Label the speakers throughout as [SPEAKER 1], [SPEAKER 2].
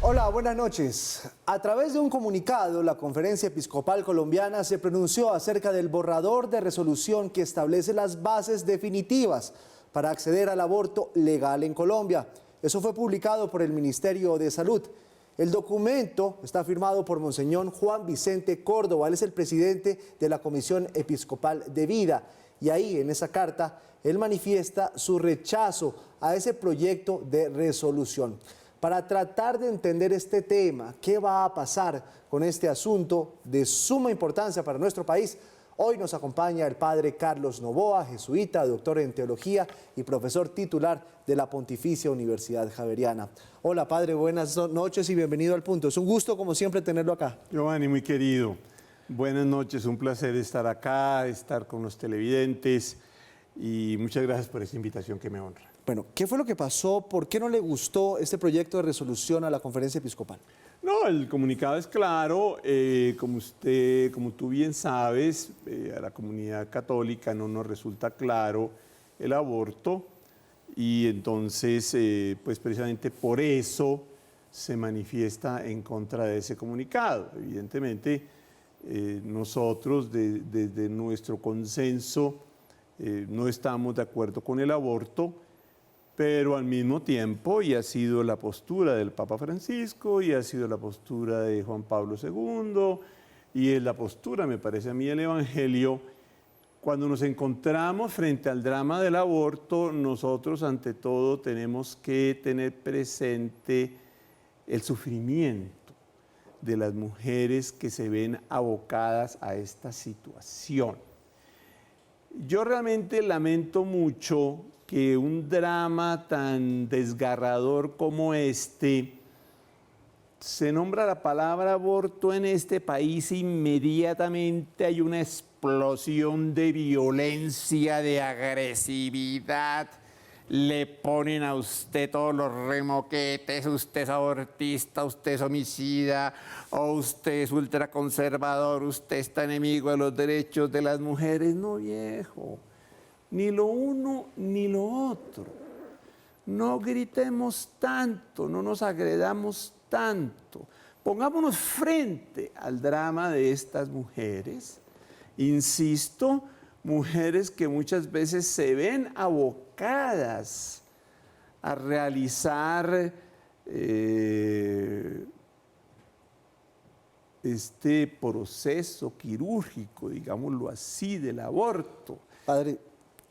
[SPEAKER 1] Hola, buenas noches. A través de un comunicado, la Conferencia Episcopal Colombiana se pronunció acerca del borrador de resolución que establece las bases definitivas para acceder al aborto legal en Colombia. Eso fue publicado por el Ministerio de Salud. El documento está firmado por Monseñor Juan Vicente Córdoba. Él es el presidente de la Comisión Episcopal de Vida. Y ahí, en esa carta, él manifiesta su rechazo a ese proyecto de resolución. Para tratar de entender este tema, qué va a pasar con este asunto de suma importancia para nuestro país, hoy nos acompaña el padre Carlos Novoa, jesuita, doctor en teología y profesor titular de la Pontificia Universidad Javeriana. Hola padre, buenas noches y bienvenido al Punto. Es un gusto como siempre tenerlo acá.
[SPEAKER 2] Giovanni, muy querido, buenas noches, un placer estar acá, estar con los televidentes y muchas gracias por esta invitación que me honra.
[SPEAKER 1] Bueno, ¿qué fue lo que pasó? ¿Por qué no le gustó este proyecto de resolución a la Conferencia Episcopal?
[SPEAKER 2] No, el comunicado es claro, como tú bien sabes, a la comunidad católica no nos resulta claro el aborto y entonces, pues precisamente por eso se manifiesta en contra de ese comunicado. Evidentemente, nosotros desde nuestro consenso no estamos de acuerdo con el aborto, pero al mismo tiempo, y ha sido la postura del Papa Francisco, y ha sido la postura de Juan Pablo II, y es la postura, me parece a mí, del Evangelio, cuando nos encontramos frente al drama del aborto, nosotros ante todo tenemos que tener presente el sufrimiento de las mujeres que se ven abocadas a esta situación. Yo realmente lamento mucho que un drama tan desgarrador como este, se nombra la palabra aborto en este país, inmediatamente hay una explosión de violencia, de agresividad, le ponen a usted todos los remoquetes, usted es abortista, usted es homicida, o usted es ultraconservador, usted está enemigo de los derechos de las mujeres. No, viejo. Ni lo uno ni lo otro. No gritemos tanto, no nos agredamos tanto. Pongámonos frente al drama de estas mujeres. Insisto, mujeres que muchas veces se ven abocadas a realizar este proceso quirúrgico, digámoslo así, del aborto.
[SPEAKER 1] Padre,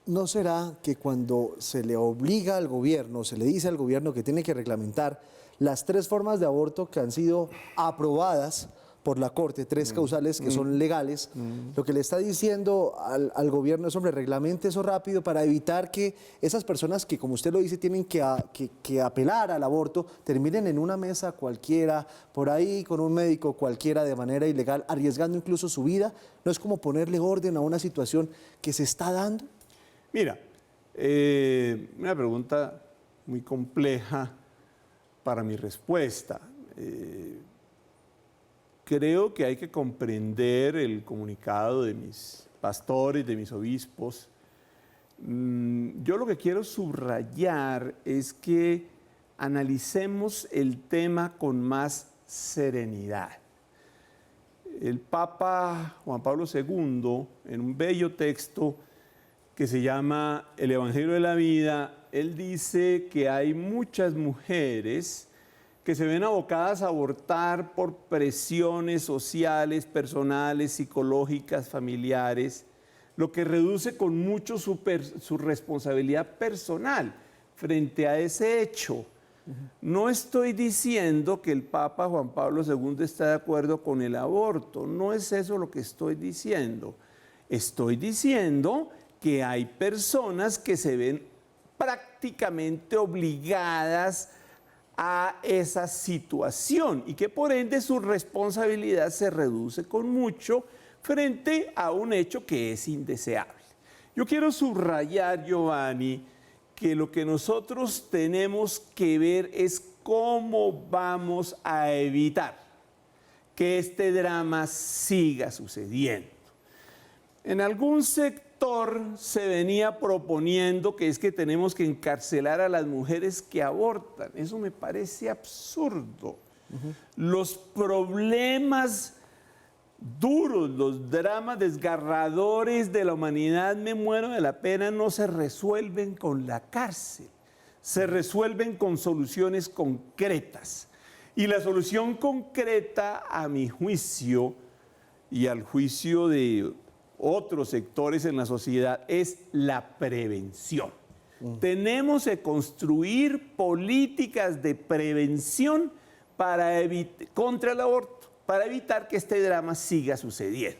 [SPEAKER 1] ¿no será que cuando se le obliga al gobierno, se le dice al gobierno que tiene que reglamentar las 3 formas de aborto que han sido aprobadas por la Corte, 3 causales que son legales, lo que le está diciendo al gobierno es, hombre, reglamente eso rápido para evitar que esas personas que, como usted lo dice, tienen que apelar al aborto, terminen en una mesa cualquiera, por ahí con un médico cualquiera de manera ilegal, arriesgando incluso su vida? ¿No es como ponerle orden a una situación que se está dando?
[SPEAKER 2] Mira, una pregunta muy compleja para mi respuesta. Creo que hay que comprender el comunicado de mis pastores, de mis obispos. Yo lo que quiero subrayar es que analicemos el tema con más serenidad. El Papa Juan Pablo II, en un bello texto que se llama El Evangelio de la Vida, él dice que hay muchas mujeres que se ven abocadas a abortar por presiones sociales, personales, psicológicas, familiares, lo que reduce con mucho su responsabilidad personal frente a ese hecho. No estoy diciendo que el Papa Juan Pablo II está de acuerdo con el aborto, no es eso lo que estoy diciendo. Estoy diciendo que hay personas que se ven prácticamente obligadas a esa situación y que por ende su responsabilidad se reduce con mucho frente a un hecho que es indeseable. Yo quiero subrayar, Giovanni, que lo que nosotros tenemos que ver es cómo vamos a evitar que este drama siga sucediendo. En algún sector se venía proponiendo que es que tenemos que encarcelar a las mujeres que abortan. Eso me parece absurdo. Los problemas duros, los dramas desgarradores de la humanidad, me muero de la pena, no se resuelven con la cárcel, se resuelven con soluciones concretas. Y la solución concreta, a mi juicio y al juicio de otros sectores en la sociedad, es la prevención. Tenemos que construir políticas de prevención contra el aborto, para evitar que este drama siga sucediendo.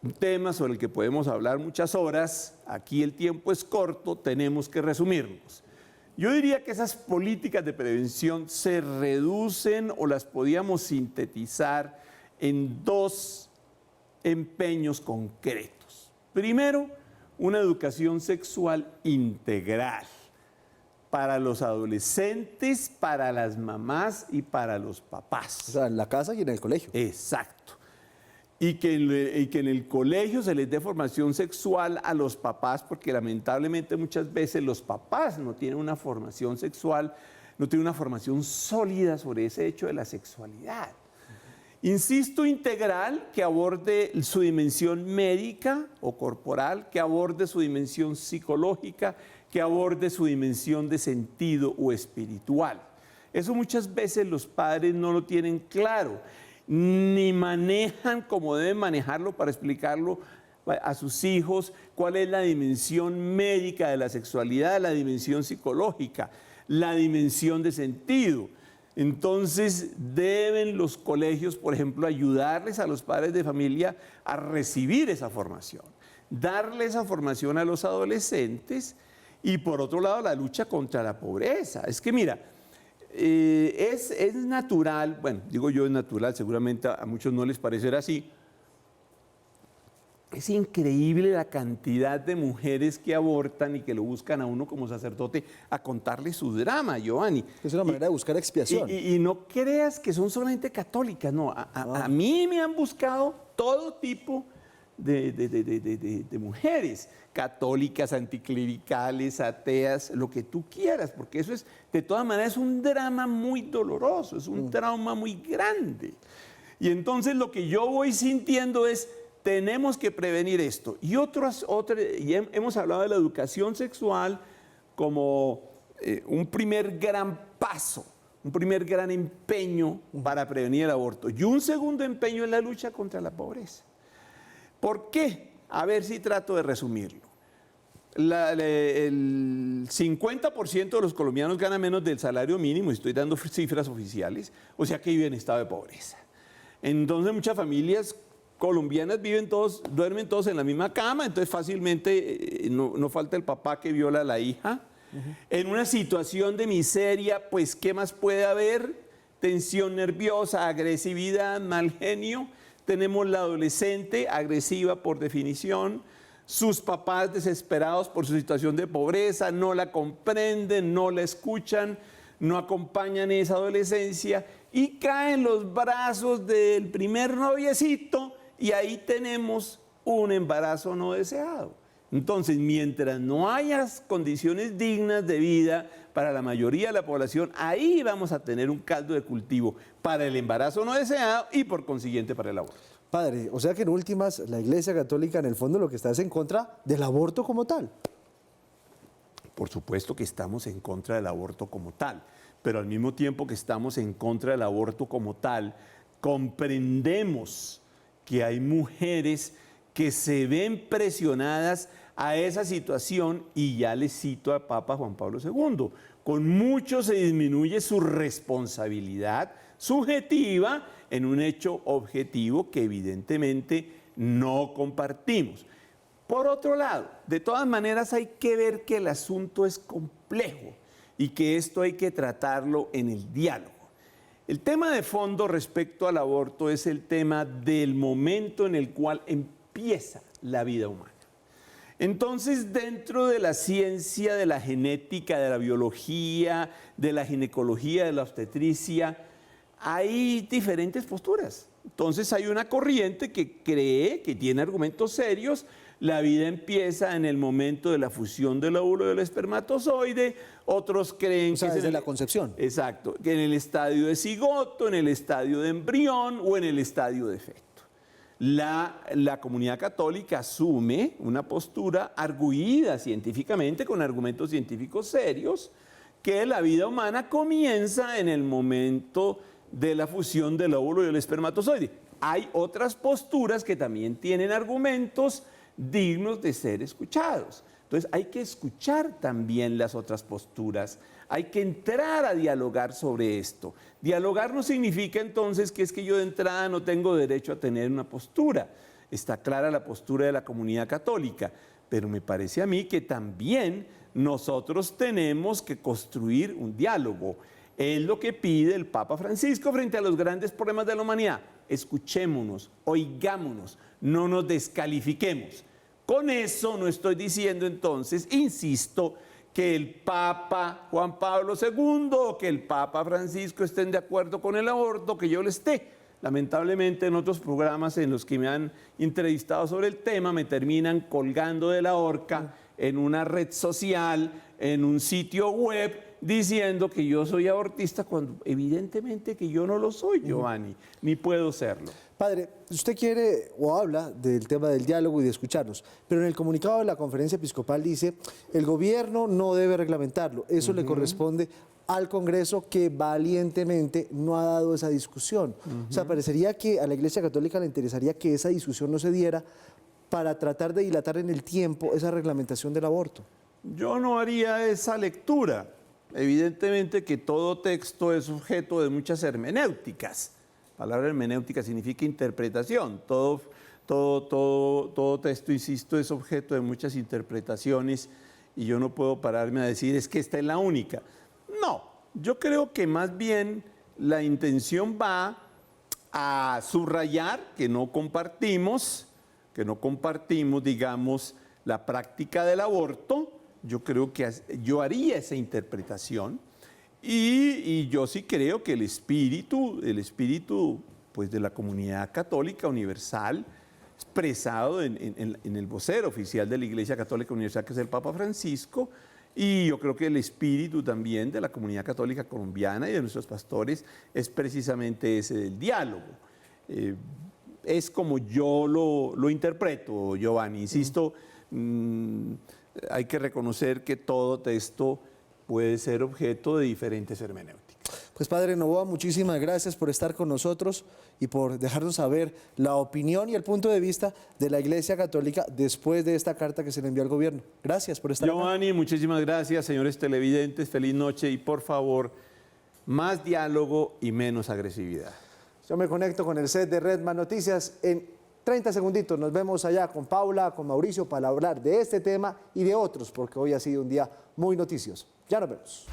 [SPEAKER 2] Un tema sobre el que podemos hablar muchas horas, aquí el tiempo es corto, tenemos que resumirnos. Yo diría que esas políticas de prevención se reducen o las podíamos sintetizar en dos empeños concretos. Primero, una educación sexual integral para los adolescentes, para las mamás y para los papás.
[SPEAKER 1] O sea, en la casa y en el colegio.
[SPEAKER 2] Exacto. Y que en el colegio se les dé formación sexual a los papás, porque lamentablemente muchas veces los papás no tienen una formación sexual, no tienen una formación sólida sobre ese hecho de la sexualidad. Insisto, integral, que aborde su dimensión médica o corporal, que aborde su dimensión psicológica, que aborde su dimensión de sentido o espiritual. Eso muchas veces los padres no lo tienen claro, ni manejan como deben manejarlo para explicarlo a sus hijos cuál es la dimensión médica de la sexualidad, la dimensión psicológica, la dimensión de sentido. Entonces deben los colegios, por ejemplo, ayudarles a los padres de familia a recibir esa formación, darle esa formación a los adolescentes. Y por otro lado, la lucha contra la pobreza. Es que mira, es natural, bueno, digo yo es natural, seguramente a muchos no les parecerá así. Es increíble la cantidad de mujeres que abortan y que lo buscan a uno como sacerdote a contarle su drama, Giovanni.
[SPEAKER 1] Es una manera de buscar expiación.
[SPEAKER 2] Y no creas que son solamente católicas, no. A mí me han buscado todo tipo de mujeres, católicas, anticlericales, ateas, lo que tú quieras, porque eso es, de todas maneras, es un drama muy doloroso, es un trauma muy grande. Y entonces lo que yo voy sintiendo es, tenemos que prevenir esto. Y hemos hablado de la educación sexual como un primer gran paso, un primer gran empeño para prevenir el aborto. Y un segundo empeño es la lucha contra la pobreza. ¿Por qué? A ver si trato de resumirlo. El 50% de los colombianos gana menos del salario mínimo, y estoy dando cifras oficiales, o sea que viven en estado de pobreza. Entonces muchas familias colombianas duermen todos en la misma cama, entonces fácilmente no falta el papá que viola a la hija. En una situación de miseria, pues ¿qué más puede haber? Tensión nerviosa, agresividad, mal genio. Tenemos la adolescente agresiva por definición, sus papás desesperados por su situación de pobreza, no la comprenden, no la escuchan, no acompañan esa adolescencia y caen en los brazos del primer noviecito y ahí tenemos un embarazo no deseado. Entonces, mientras no haya condiciones dignas de vida para la mayoría de la población, ahí vamos a tener un caldo de cultivo para el embarazo no deseado y por consiguiente para el aborto.
[SPEAKER 1] Padre, o sea que en últimas la Iglesia Católica en el fondo lo que está es en contra del aborto como tal.
[SPEAKER 2] Por supuesto que estamos en contra del aborto como tal, pero al mismo tiempo que estamos en contra del aborto como tal, comprendemos que hay mujeres que se ven presionadas a esa situación y ya les cito a Papa Juan Pablo II. Con mucho se disminuye su responsabilidad subjetiva en un hecho objetivo que evidentemente no compartimos. Por otro lado, de todas maneras hay que ver que el asunto es complejo y que esto hay que tratarlo en el diálogo. El tema de fondo respecto al aborto es el tema del momento en el cual empieza la vida humana. Entonces, dentro de la ciencia de la genética, de la biología, de la ginecología, de la obstetricia, hay diferentes posturas. Entonces, hay una corriente que cree, que tiene argumentos serios, la vida empieza en el momento de la fusión del óvulo y del espermatozoide. Otros creen
[SPEAKER 1] O sea,
[SPEAKER 2] que es
[SPEAKER 1] desde
[SPEAKER 2] en
[SPEAKER 1] la concepción.
[SPEAKER 2] Exacto, que en el estadio de cigoto, en el estadio de embrión o en el estadio de feto. La comunidad católica asume una postura arguida científicamente, con argumentos científicos serios, que la vida humana comienza en el momento de la fusión del óvulo y el espermatozoide. Hay otras posturas que también tienen argumentos dignos de ser escuchados. Entonces hay que escuchar también las otras posturas, hay que entrar a dialogar sobre esto. Dialogar no significa entonces que es que yo de entrada no tengo derecho a tener una postura. Está clara la postura de la comunidad católica, pero me parece a mí que también nosotros tenemos que construir un diálogo. Es lo que pide el Papa Francisco frente a los grandes problemas de la humanidad. Escuchémonos, oigámonos, no nos descalifiquemos. Con eso no estoy diciendo entonces, insisto, que el Papa Juan Pablo II o que el Papa Francisco estén de acuerdo con el aborto, que yo lo esté. Lamentablemente en otros programas en los que me han entrevistado sobre el tema me terminan colgando de la horca en una red social, en un sitio web, diciendo que yo soy abortista cuando evidentemente que yo no lo soy, Giovanni, ni puedo serlo.
[SPEAKER 1] Padre, usted quiere o habla del tema del diálogo y de escucharnos, pero en el comunicado de la Conferencia Episcopal dice el gobierno no debe reglamentarlo, eso le corresponde al Congreso que valientemente no ha dado esa discusión. O sea, parecería que a la Iglesia Católica le interesaría que esa discusión no se diera para tratar de dilatar en el tiempo esa reglamentación del aborto.
[SPEAKER 2] Yo no haría esa lectura. Evidentemente que todo texto es objeto de muchas hermenéuticas. La palabra hermenéutica significa interpretación. Todo texto, insisto, es objeto de muchas interpretaciones y yo no puedo pararme a decir es que esta es la única. No, yo creo que más bien la intención va a subrayar que no compartimos, digamos, la práctica del aborto. Yo creo que yo haría esa interpretación y yo sí creo que el espíritu pues, de la comunidad católica universal, expresado en el vocero oficial de la Iglesia Católica Universal, que es el Papa Francisco, y yo creo que el espíritu también de la comunidad católica colombiana y de nuestros pastores es precisamente ese del diálogo. Es como yo lo interpreto, Giovanni. Insisto, hay que reconocer que todo texto puede ser objeto de diferentes hermenéuticas.
[SPEAKER 1] Pues Padre Novoa, muchísimas gracias por estar con nosotros y por dejarnos saber la opinión y el punto de vista de la Iglesia Católica después de esta carta que se le envió al gobierno. Gracias por estar
[SPEAKER 2] Giovanni, muchísimas gracias, señores televidentes, feliz noche y por favor, más diálogo y menos agresividad.
[SPEAKER 1] Yo me conecto con el set de Redman Noticias en 30 segunditos. Nos vemos allá con Paula, con Mauricio para hablar de este tema y de otros, porque hoy ha sido un día muy noticioso. Ya nos vemos.